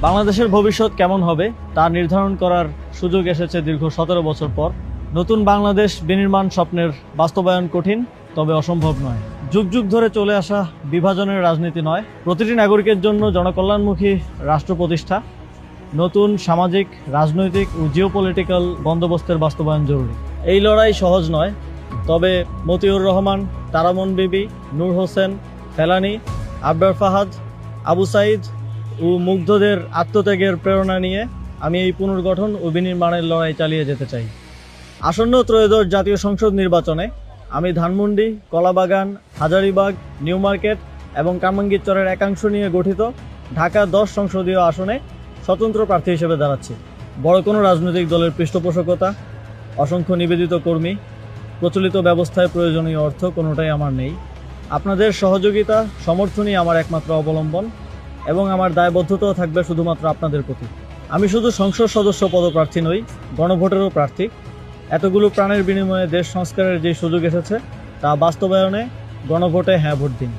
বাংলাদেশের ভবিষ্যৎ কেমন হবে তা নির্ধারণ করার সুযোগ এসেছে দীর্ঘ 17 বছর পর। নতুন বাংলাদেশ বিনির্মাণ স্বপ্নের বাস্তবায়ন কঠিন, তবে অসম্ভব নয়। যুগ যুগ ধরে চলে আসা বিভাজনের রাজনীতি নয়, প্রতিটি নাগরিকের জন্য জনকল্যাণমুখী রাষ্ট্র প্রতিষ্ঠা, নতুন সামাজিক, রাজনৈতিক ও জিওপলিটিক্যাল বন্দোবস্তের বাস্তবায়ন জরুরি। এই লড়াই সহজ নয়, তবে মতিউর রহমান, তারামন বিবি, নূর হোসেন, ফেলানী, আবরার ফাহাদ, আবু সাইদ ও মুগ্ধদের আত্মত্যাগের প্রেরণা নিয়ে আমি এই পুনর্গঠন ও বিনির্মাণের লড়াই চালিয়ে যেতে চাই। আসন্ন ত্রয়োদশ জাতীয় সংসদ নির্বাচনে আমি ধানমন্ডি, কলাবাগান, হাজারীবাগ, নিউ মার্কেট এবং কামরাঙ্গীরচরের একাংশ নিয়ে গঠিত ঢাকা 10 সংসদীয় আসনে স্বতন্ত্র প্রার্থী হিসেবে দাঁড়াচ্ছি। বড় কোনো রাজনৈতিক দলের পৃষ্ঠপোষকতা, অসংখ্য নিবেদিত কর্মী, প্রচলিত ব্যবস্থায় প্রয়োজনীয় অর্থ কোনোটাই আমার নেই। আপনাদের সহযোগিতা, সমর্থনই আমার একমাত্র অবলম্বন এবং আমার দায়বদ্ধতাও থাকবে শুধুমাত্র আপনাদের প্রতি। আমি শুধু সংসদ সদস্য পদপ্রার্থী নই, গণভোটেরও প্রার্থী। এতগুলো প্রাণের বিনিময়ে দেশ সংস্কারের যে সুযোগ এসেছে তা বাস্তবায়নে গণভোটে হ্যাঁ ভোট দিন।